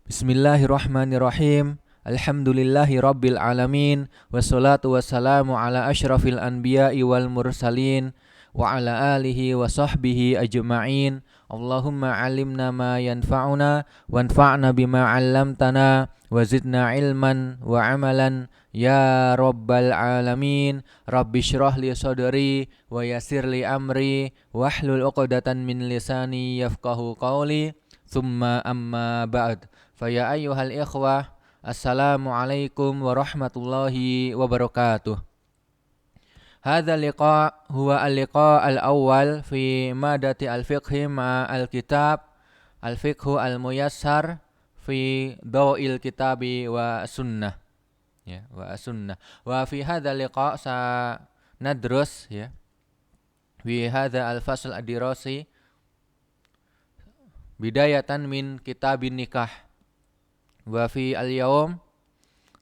Bismillahirrahmanirrahim. Alhamdulillahi rabbil alamin. Wassalatu wassalamu ala asyrafil anbiya'i wal mursalin wa ala alihi wa sahbihi ajma'in. Allahumma alimna ma yanfa'una wanfa'na bima 'allamtana wa zidna ilman wa amalan ya rabbal alamin. Rabbi shrah li sadri wa yassir li amri wahlul 'uqdatan min lisani yafqahu qawli. Tsumma amma ba'd. Faya ayyuhal ikhwah, assalamualaikum warahmatullahi wabarakatuh. Hadza liqa huwa al-liqa al-awwal fi madati al-fiqhi ma al-kitab al-fiqhu al-muyassar fi daw'il kitabi wa sunnah. Ya, wa sunnah. Wa fi hadza liqa sa nadrus ya. Fi hadza al-fasl ad-dirasi bidayatan min kitabin nikah. Wa fi al-yawm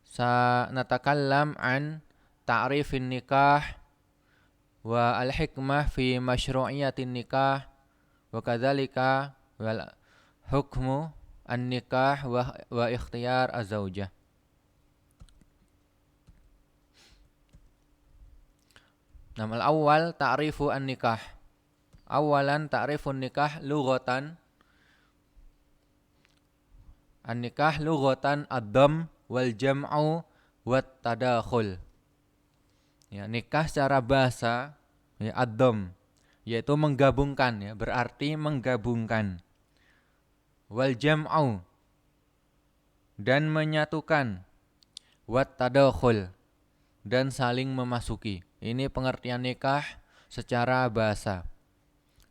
sanatakallam an ta'rifin nikah wa al-hikmah fi masyru'iyatin nikah wa kadzalika wal hukmu an-nikah wa ikhtiyar az-zaujah. Namal awal ta'rifu an-nikah. Awalan ta'rifun nikah lughatan. An-nikah lughatan ad-dham wal jam'u wat tadakhul. Ya, nikah secara bahasa ya ad-dham yaitu menggabungkan ya, berarti menggabungkan. Wal jam'u dan menyatukan. Wat tadakhul dan saling memasuki. Ini pengertian nikah secara bahasa.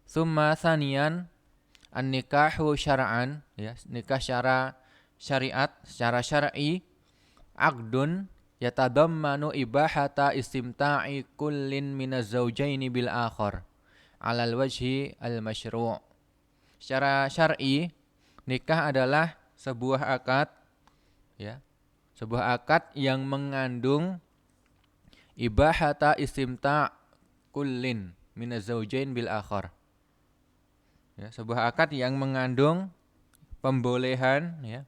Tsumma tsaniyan an-nikahu syar'an ya, nikah secara syariat, secara syar'i, aqdun yatadammanu ibahata istimta'i kullin minaz zawjaini bil akhar 'alal wajhi al-masyru'. Secara syar'i, nikah adalah sebuah akad ya, sebuah akad yang mengandung ibahata istimta' kullin minaz zawjain bil akhar. Ya, sebuah akad yang mengandung pembolehan ya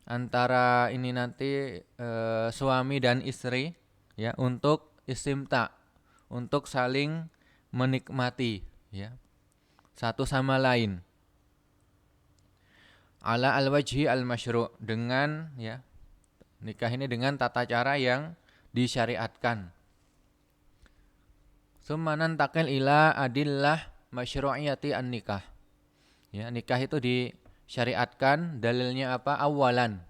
antara ini nanti suami dan istri ya untuk istimta, untuk saling menikmati ya satu sama lain. Ala al-wajhi al-masyru' dengan ya nikah ini dengan tata cara yang disyariatkan. Tsumma nantaqil ila adillah masyru'iyati an-nikah. Ya, nikah itu disyariatkan, dalilnya apa? Awalan.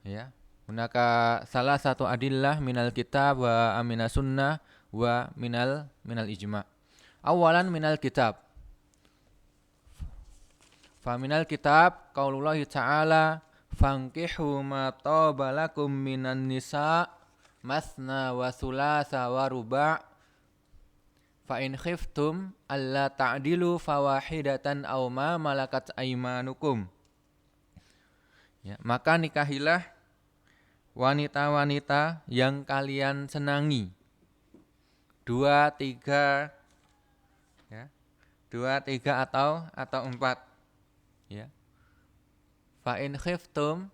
Ya. Hunaka salah satu adillah minal kitab wa minas sunnah wa minal ijma'. Awalan minal kitab. Fa minal kitab qaulullah ta'ala fankihu ma taba lakum minan nisa masna wa thulatha wa ruba' fa in khiftum alla ta'dilu fawahidatan aw ma malakat aymanukum. Ya, maka nikahilah wanita-wanita yang kalian senangi. 2, 3 ya. 2, 3 atau 4. Ya. Fa in khiftum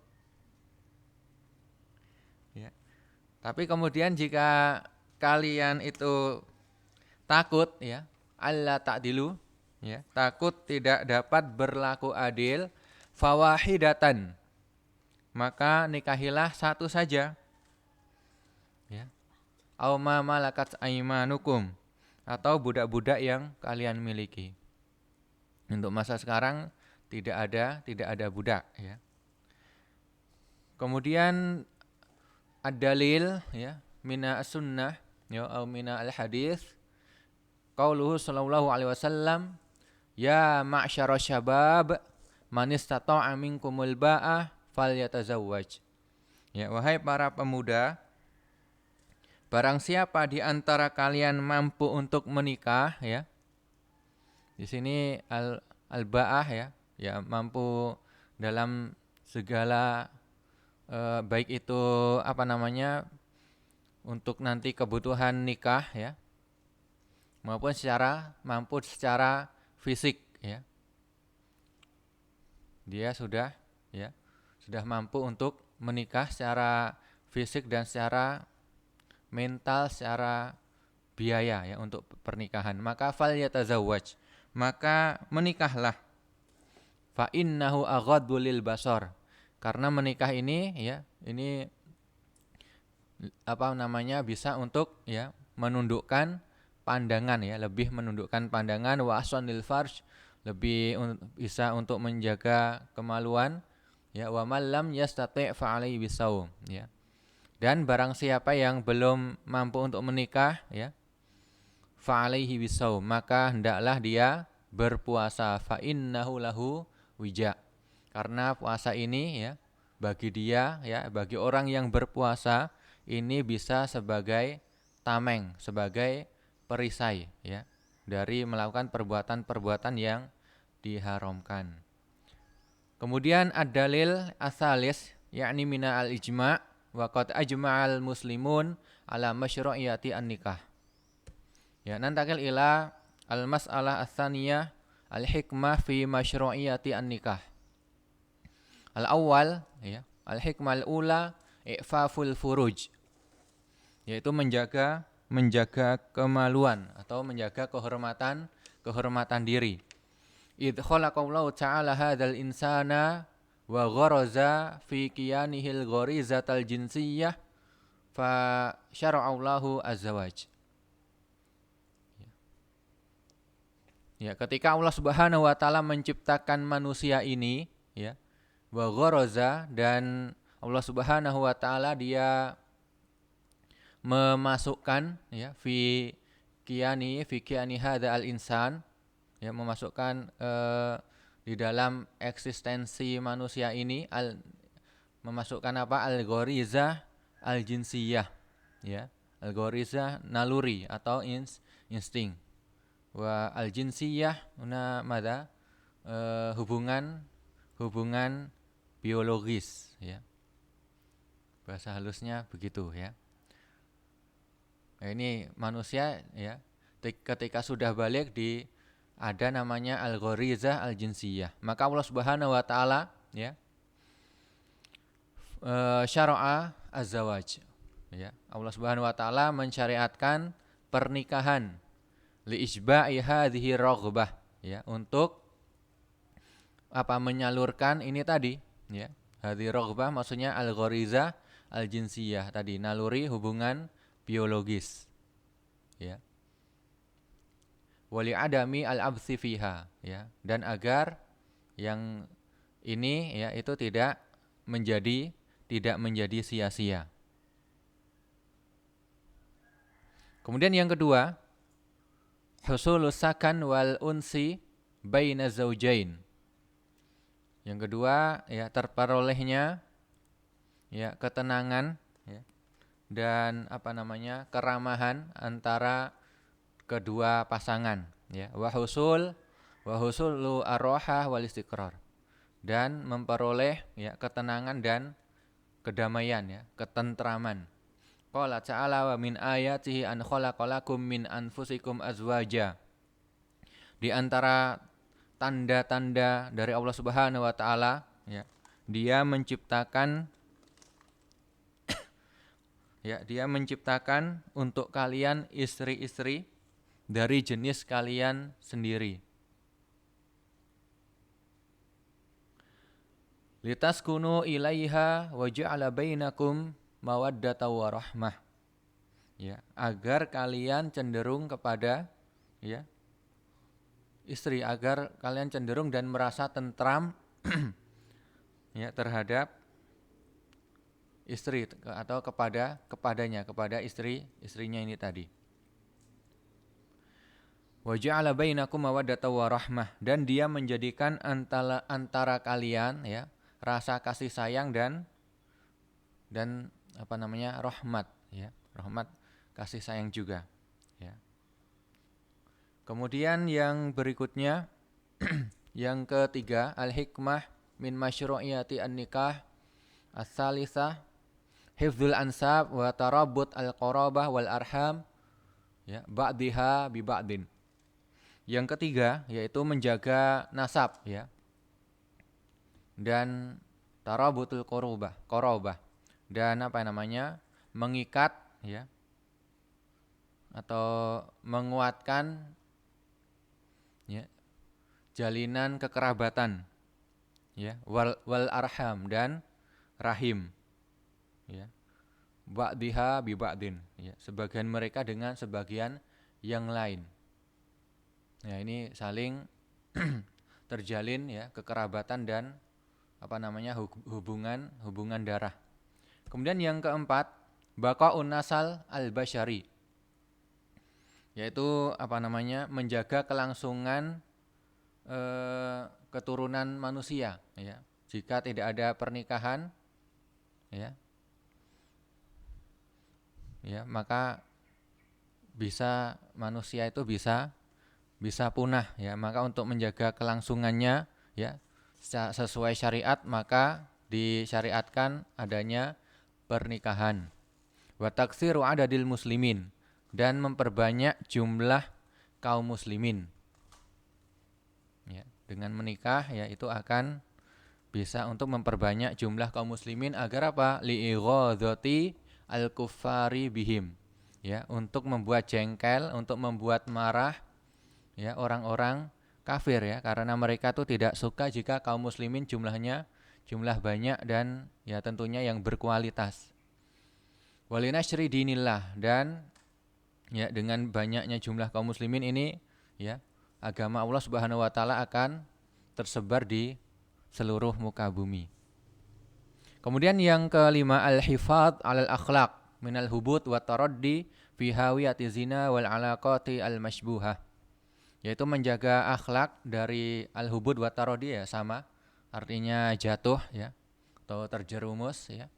ya. Tapi kemudian jika kalian itu takut ya, alla ta'dilu ya, takut tidak dapat berlaku adil, fawahidatan, maka nikahilah satu saja. Ya. Aw ma malakat aymanukum, atau budak-budak yang kalian miliki. Untuk masa sekarang tidak ada budak ya. Kemudian ad-dalil ya, mina as-sunnah ya atau mina al-hadis. Qauluhu sallallahu alaihi wasallam, ya ma'syara syabab man istata'a minkumul ba'ah falyatazawwaj. Ya, wahai para pemuda, barang siapa di antara kalian mampu untuk menikah ya. Di sini al-ba'ah ya mampu dalam segala baik itu untuk nanti kebutuhan nikah ya, maupun mampu secara fisik ya. Dia sudah ya, sudah mampu untuk menikah secara fisik dan secara mental, secara biaya ya untuk pernikahan, maka fal yatazawwaj, maka menikahlah. Fa innahu aghaddu lil basar, karena menikah ini ya, ini apa namanya, bisa untuk ya menundukkan pandangan ya, lebih menundukkan pandangan, wa ahsanil farj, lebih bisa untuk menjaga kemaluan ya, wa man lam yastati' fa alaihi bisawm ya. Dan barang siapa yang belum mampu untuk menikah ya, fa alaihi bisawm, maka hendaklah dia berpuasa. Fa innahu lahu wija, karena puasa ini ya bagi dia ya, bagi orang yang berpuasa ini bisa sebagai tameng, sebagai perisai ya dari melakukan perbuatan-perbuatan yang diharamkan. Kemudian ad-dalil asalis yakni mina al-ijma' wa qad ajma'al muslimun ala masyru'iyati an-nikah. Ya, nantakil ila al-mas'alah ats-tsaniyah al-hikmah fi masyru'iyati an-nikah. Al-awwal ya, al-hikmah al-ula i'faful furuj, yaitu menjaga kemaluan atau menjaga kehormatan diri. Idh khalaqallahu ta'ala hadzal insana wa gharaza fi qiyanihil gharizatal jinsiyah fa syara'allahu azwaj. Ya, ketika Allah Subhanahu wa taala menciptakan manusia ini ya, wa gharaza, dan Allah Subhanahu wa taala dia memasukkan ya fi qiyani hadza al insan, ya memasukkan di dalam eksistensi manusia ini memasukkan apa, al gharizah al jinsiyah ya, al gharizah naluri atau insting, wa al jinsiyah una mada hubungan biologis ya, bahasa halusnya begitu ya. Nah, ini manusia ya ketika sudah balik ada namanya al-gharizah al-jinsiyah. Maka Allah Subhanahu wa taala ya syara'a az-zawaj. Ya, Allah Subhanahu wa taala mensyariatkan pernikahan li isba'i hadhihi raghbah ya, untuk apa, menyalurkan ini tadi ya. Hadhihi raghbah maksudnya al-gharizah al-jinsiyah tadi, naluri hubungan biologis ya. Wali adami al-abthi fiha ya, dan agar yang ini ya itu tidak menjadi sia-sia. Kemudian yang kedua, husulus sakan wal unsi baina zaujain. Yang kedua ya, terperolehnya ya ketenangan ya, dan apa namanya, keramahan antara kedua pasangan ya, wa husulu arwahah wal istiqrar, dan memperoleh ya ketenangan dan kedamaian ya, ketentraman. Qala ta'ala wa min ayatihi an khalaqalakum min anfusikum azwaja. Di antara tanda-tanda dari Allah Subhanahu wa taala ya, Dia menciptakan ya, Dia menciptakan untuk kalian istri-istri dari jenis kalian sendiri. Litaskunu ilaiha wa ja'ala bainakum mawaddata wa rahmah. Ya, agar kalian cenderung kepada ya istri, agar kalian cenderung dan merasa tentram ya terhadap istri atau kepadanya, kepada istrinya ini tadi. Wa ja'ala bainakum mawaddata wa rahmah, dan Dia menjadikan antara kalian ya rasa kasih sayang dan apa namanya, rahmat ya, rahmat kasih sayang juga ya. Kemudian yang berikutnya yang ketiga, al-hikmah min masyru'iyati an-nikah as-salisah hifdzul ansab wa tarabbut al-qarabah wal arham ya, ba'diha bi ba'din. Yang ketiga yaitu menjaga nasab ya, dan tarabutul qorobah dan apa namanya mengikat ya atau menguatkan ya jalinan kekerabatan ya wal arham dan rahim ya ba'diha bi ba'din ya sebagian mereka dengan sebagian yang lain. Ya ini saling terjalin ya kekerabatan dan apa namanya hubungan darah. Kemudian yang keempat, baqaun nasal al-basyari, yaitu apa namanya menjaga kelangsungan keturunan manusia ya. Jika tidak ada pernikahan ya maka manusia itu bisa punah ya. Maka untuk menjaga kelangsungannya ya sesuai syariat maka disyariatkan adanya pernikahan. Wa taksiru adadil muslimin dan memperbanyak jumlah kaum muslimin. Ya, dengan menikah ya itu akan bisa untuk memperbanyak jumlah kaum muslimin agar apa? Li'ighadhati al-kuffari bihim. Ya, untuk membuat jengkel, untuk membuat marah ya orang-orang kafir ya karena mereka tuh tidak suka jika kaum muslimin jumlah banyak dan ya tentunya yang berkualitas. Walinashri dinillah dan ya dengan banyaknya jumlah kaum muslimin ini ya agama Allah Subhanahu wa taala akan tersebar di seluruh muka bumi. Kemudian yang kelima al-hifadz 'alal akhlaq minal hubut wa taraddi fi hawiyati zina wal alaqati al-mashbuhah. Yaitu menjaga akhlak dari al-hubut wa taraddi ya sama artinya jatuh ya atau terjerumus ya.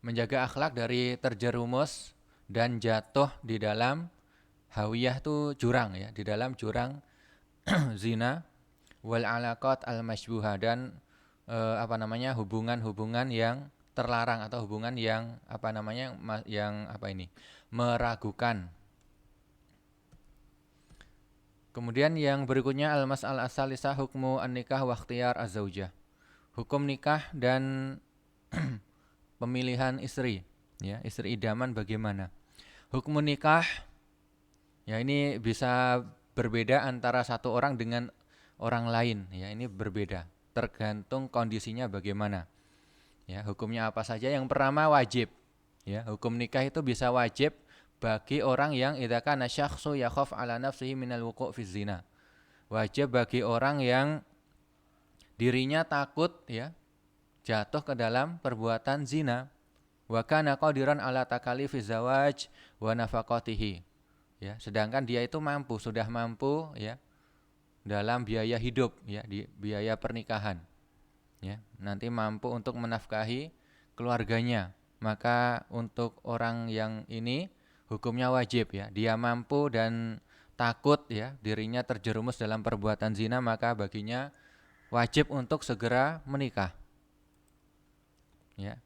Menjaga akhlak dari terjerumus dan jatuh di dalam hawiyah itu jurang ya, di dalam jurang zina wal alaqat al mashbuha dan apa namanya hubungan-hubungan yang terlarang atau hubungan yang apa namanya yang apa ini meragukan. Kemudian yang berikutnya al mas'al as-salisah hukmu an-nikah wa ikhtiyar az-zaujah. Hukum nikah dan pemilihan istri ya, istri idaman bagaimana? Hukum nikah ya ini bisa berbeda antara satu orang dengan orang lain ya, ini berbeda tergantung kondisinya bagaimana. Ya, hukumnya apa saja? Yang pertama wajib. Ya, hukum nikah itu bisa wajib bagi orang yang idza kana syakhsu yakhaf ala nafsihi minal wuqu' fi zina. Wajib bagi orang yang dirinya takut ya jatuh ke dalam perbuatan zina. Wa kana qadiran ala takalifiz zawaj wa nafaqatihi. Ya, sedangkan dia itu sudah mampu ya dalam biaya hidup ya di biaya pernikahan. Ya, nanti mampu untuk menafkahi keluarganya. Maka untuk orang yang ini hukumnya wajib ya. Dia mampu dan takut ya dirinya terjerumus dalam perbuatan zina maka baginya wajib untuk segera menikah. Ya.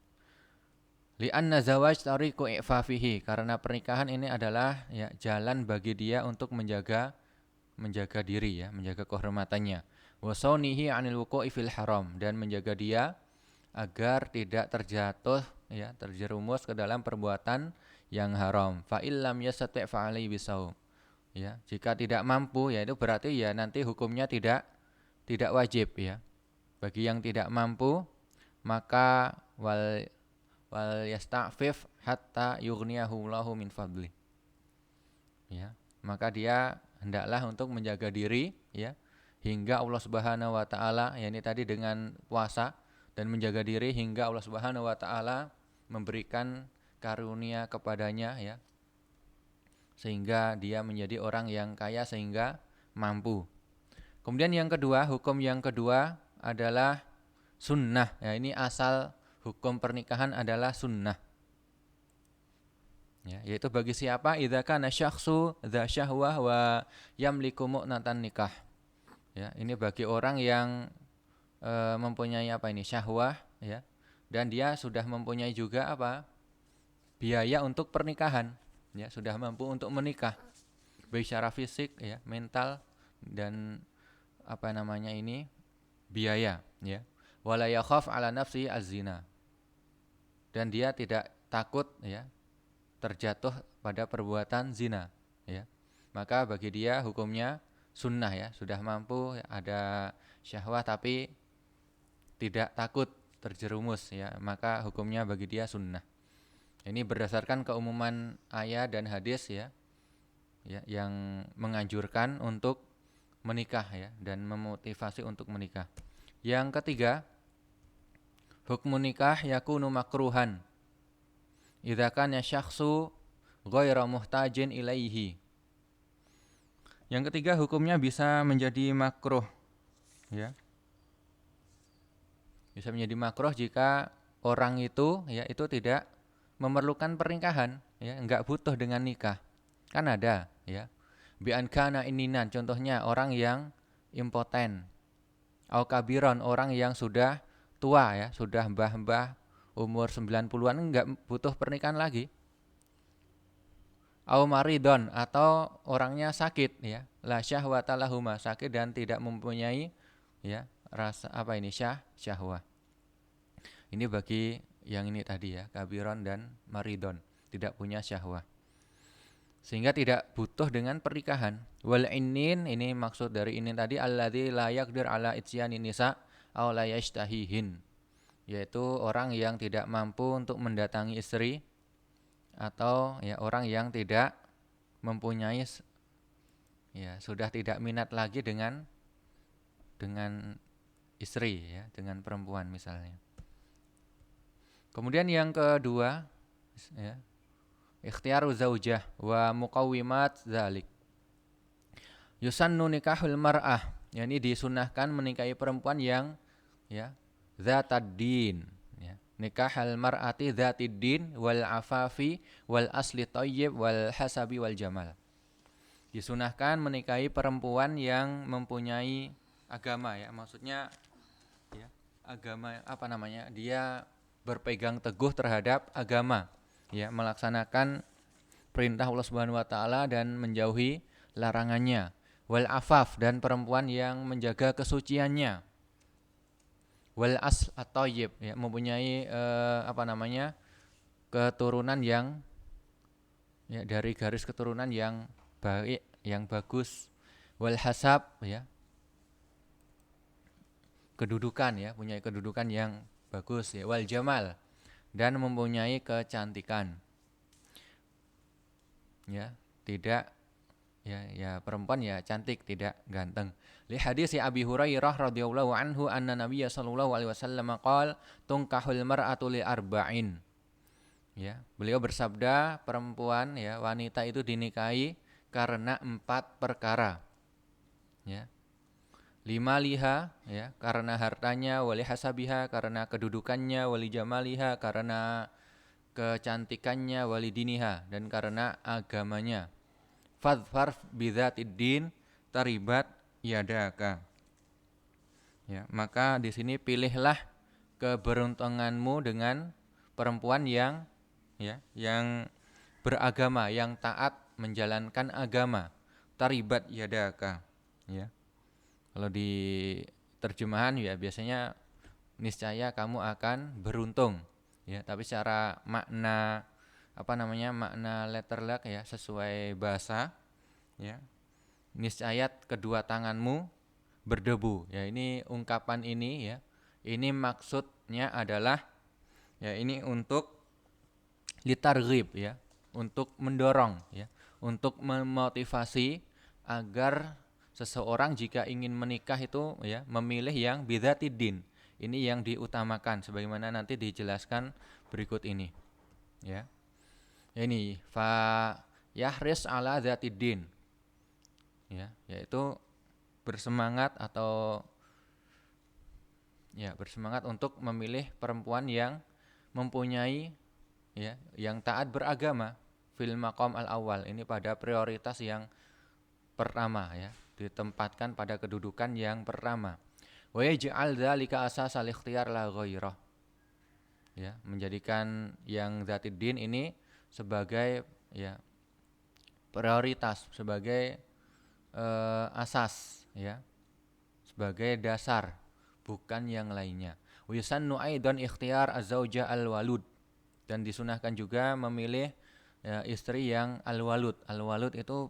Li'anna zawaj tariqu i'fafihi karena pernikahan ini adalah ya jalan bagi dia untuk menjaga diri ya, menjaga kehormatannya. Wa saunihi 'anil wuqu'i fil haram dan menjaga dia agar tidak terjerumus ke dalam perbuatan yang haram. Fa illam yastati' fa 'alaihi bisaum. Ya, jika tidak mampu ya itu berarti ya nanti hukumnya tidak wajib ya. Bagi yang tidak mampu maka wal yasta'fif hatta yughniyahu Allahu min fadli. Ya, maka dia hendaklah untuk menjaga diri ya hingga Allah Subhanahu wa taala ya ini tadi dengan puasa dan menjaga diri hingga Allah Subhanahu wa taala memberikan karunia kepadanya ya sehingga dia menjadi orang yang kaya sehingga mampu. Kemudian yang kedua, hukum yang kedua adalah sunnah. Ya, ini asal hukum pernikahan adalah sunnah. Ya, yaitu bagi siapa idza kana syakhsu dza syahwah wa yamliku mu'natan nikah. Ya, ini bagi orang yang mempunyai apa ini syahwah ya dan dia sudah mempunyai juga apa biaya untuk pernikahan ya sudah mampu untuk menikah baik secara fisik ya mental dan apa namanya ini biaya ya wala yakhaf ala nafsi az-zina, dan dia tidak takut ya terjatuh pada perbuatan zina ya. Maka bagi dia hukumnya sunnah ya, sudah mampu ya, ada syahwat tapi tidak takut terjerumus ya, maka hukumnya bagi dia sunnah. Ini berdasarkan keumuman ayat dan hadis ya, yang menganjurkan untuk menikah ya dan memotivasi untuk menikah. Yang ketiga, hukmun nikah yakunu makruhan idza kana syakhsu ghairu muhtajin ilaihi. Yang ketiga, hukumnya bisa menjadi makruh ya. Bisa menjadi makruh jika orang itu ya itu tidak memerlukan pernikahan ya, enggak butuh dengan nikah. Kan ada ya. Bi an kana ininan, contohnya orang yang impoten. Au kabiron, orang yang sudah tua ya, sudah mbah-mbah umur 90-an enggak butuh pernikahan lagi. Au maridon, atau orangnya sakit ya, la syahwata lahuma, sakit dan tidak mempunyai ya rasa apa ini syahwah. Ini bagi yang ini tadi ya, kabiron dan maridon, tidak punya syahwah. Sehingga tidak butuh dengan pernikahan. Wal inin, ini maksud dari ini tadi, alladzi la yaqdir ala ityani nisa aw la yashtahihin, yaitu orang yang tidak mampu untuk mendatangi istri, atau ya orang yang tidak mempunyai ya sudah tidak minat lagi dengan istri ya, dengan perempuan misalnya. Kemudian yang kedua ya, ikhtiaru zaujah wa muqawwimat dzalik. Yusannu nikahul mar'ah, yakni disunahkan menikahi perempuan yang ya zatad din ya. Nikahul mar'ati dzatid din wal afafi wal asli thayyib wal hasabi wal jamal. Disunahkan menikahi perempuan yang mempunyai agama ya, maksudnya ya, agama apa namanya? Dia berpegang teguh terhadap agama ya, melaksanakan perintah Allah Subhanahu wa taala dan menjauhi larangannya. Wal afaf, dan perempuan yang menjaga kesuciannya. Wal asl at-thayyib ya, mempunyai keturunan yang ya, dari garis keturunan yang baik, yang bagus. Wal hasab ya, kedudukan ya, punya kedudukan yang bagus ya. Wal jamal, dan mempunyai kecantikan ya, tidak ya perempuan ya cantik, tidak ganteng. Li hadis Abi Hurairah radhiyallahu anhu anna Nabiy sallallahu alaihi wasallam qala tunkahul mar'atu li arba'in. Ya, beliau bersabda, perempuan ya, wanita itu dinikahi karena 4 perkara. Ya. 5 liha ya, karena hartanya, wali hasabiha, karena kedudukannya, wali jamaliha, karena kecantikannya, wali diniha, dan karena agamanya. Fadfar bidzatid din taribat yadaka. Ya, maka di sini pilihlah keberuntunganmu dengan perempuan yang ya, yang beragama, yang taat menjalankan agama. Taribat yadaka. Ya. Kalau di terjemahan ya biasanya niscaya kamu akan beruntung. Ya, tapi secara makna makna letter luck ya, sesuai bahasa ya, niscaya kedua tanganmu berdebu ya. Ini ungkapan ini ya, ini maksudnya adalah ya, ini untuk litarghib ya, untuk mendorong ya, untuk memotivasi agar seseorang jika ingin menikah itu ya memilih yang bidzatid din. Ini yang diutamakan sebagaimana nanti dijelaskan berikut ini ya. Ini fa yahris ala dzatiddin ya, yaitu bersemangat atau ya bersemangat untuk memilih perempuan yang mempunyai ya, yang taat beragama fil maqam al awal, ini pada prioritas yang pertama ya, ditempatkan pada kedudukan yang pertama. Wa yaj'al dzalika asasal ikhtiyar la ghairah ya, menjadikan yang dzatid din ini sebagai ya prioritas, sebagai asas ya, sebagai dasar, bukan yang lainnya. Wa yusannu aidan ikhtiyar az-zauja al-walud, dan disunahkan juga memilih ya, istri yang al-walud. Al-walud itu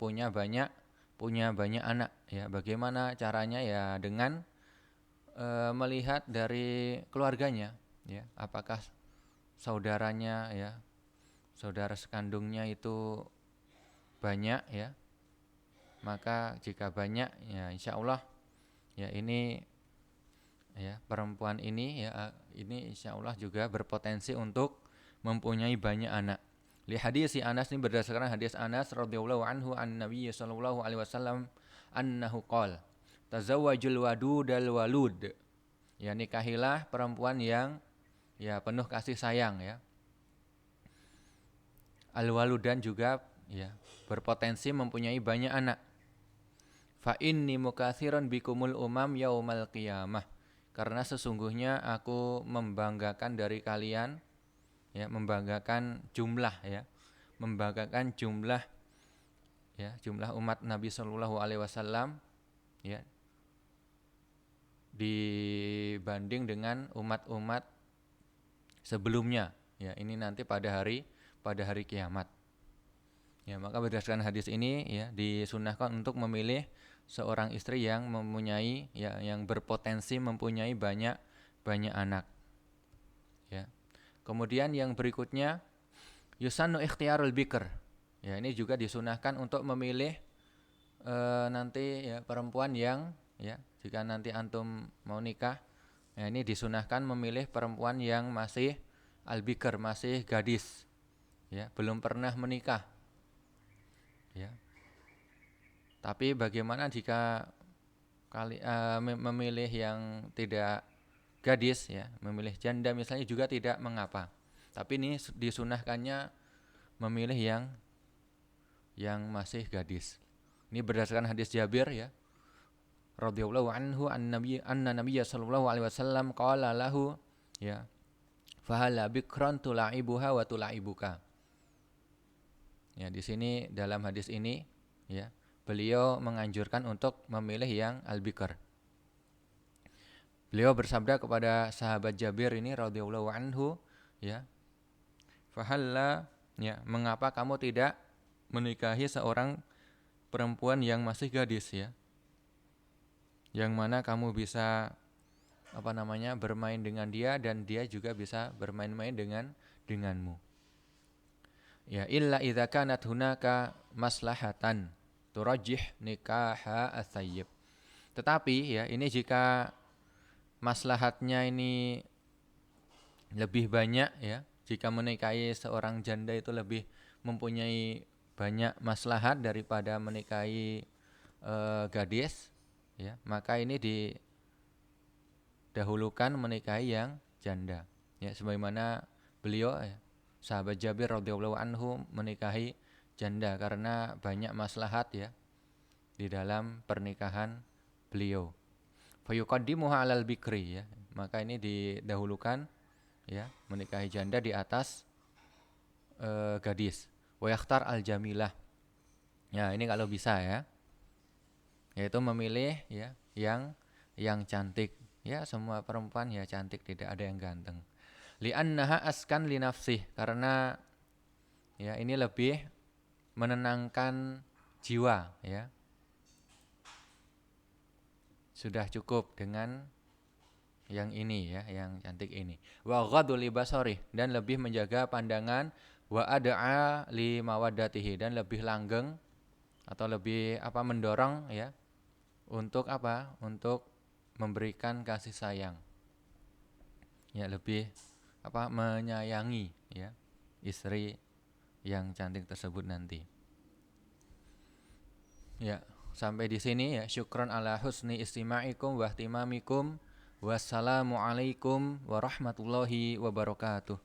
punya banyak anak ya. Bagaimana caranya ya, dengan melihat dari keluarganya ya, apakah saudaranya ya, saudara sekandungnya itu banyak ya, maka jika banyak ya insya Allah ya ini ya perempuan ini ya ini insya Allah juga berpotensi untuk mempunyai banyak anak. Li hadis si Anas, ini berdasarkan hadis Anas radhiyallahu anhu an Nabi sallallahu alaihi wasallam annahu qala tazawwajul wadudal walud, ya nikahilah perempuan yang ya penuh kasih sayang ya, al walud, dan juga ya berpotensi mempunyai banyak anak. Fa inni mukatsiran bikumul umam yaumal qiyamah, karena sesungguhnya aku membanggakan dari kalian ya, membanggakan jumlah ya, membanggakan jumlah ya, jumlah umat Nabi sallallahu alaihi wasallam ya, dibanding dengan umat-umat sebelumnya ya, ini nanti pada hari kiamat. Ya, maka berdasarkan hadis ini ya disunahkan untuk memilih seorang istri yang mempunyai ya, yang berpotensi mempunyai banyak anak. Ya. Kemudian yang berikutnya yusannu ikhtiyarul bikr. Ya, ini juga disunahkan untuk memilih nanti ya perempuan yang ya, jika nanti antum mau nikah, ya ini disunahkan memilih perempuan yang masih al-bikr, masih gadis. Ya, belum pernah menikah. Ya. Tapi bagaimana jika memilih yang tidak gadis ya, memilih janda misalnya juga tidak mengapa. Tapi ini disunahkannya memilih yang masih gadis. Ini berdasarkan hadis Jabir ya, radhiyallahu anhu anna nabiyya sallallahu alaihi wasallam qala lahu ya fahala bikran tulaibuha wa tulaibuka. Ya, di sini dalam hadis ini ya, beliau menganjurkan untuk memilih yang al-bikr. Beliau bersabda kepada sahabat Jabir ini radhiyallahu anhu ya, fahalla ya, mengapa kamu tidak menikahi seorang perempuan yang masih gadis ya, yang mana kamu bisa bermain dengan dia dan dia juga bisa bermain-main denganmu. Ya, illa idza kanat hunaka maslahatan turajjih nikaha as-sayyib. Tetapi ya, ini jika maslahatnya ini lebih banyak ya, jika menikahi seorang janda itu lebih mempunyai banyak maslahat daripada menikahi gadis ya, maka ini didahulukan menikahi yang janda ya, sebagaimana beliau ya, sahabat Jabir radhiyallahu anhu menikahi janda karena banyak maslahat ya di dalam pernikahan beliau. Fayuqaddimuha 'alal bikri ya, maka ini didahulukan ya menikahi janda di atas gadis. Wa yakhtar al-jamilah. Ya, ini kalau bisa ya. Yaitu memilih ya yang cantik. Ya, semua perempuan ya cantik, tidak ada yang ganteng. Li'annaha askan li nafsih, karena ya ini lebih menenangkan jiwa ya. Sudah cukup dengan yang ini ya, yang cantik ini. Wa ghadul libasari, dan lebih menjaga pandangan, wa ad'a li mawaddatihi, dan lebih langgeng atau lebih mendorong ya untuk untuk memberikan kasih sayang. Ya, lebih menyayangi ya istri yang cantik tersebut nanti. Ya, sampai di sini ya. Syukran ala husni istima'ikum wa ihtimamikum. Wassalamualaikum warahmatullahi wabarakatuh.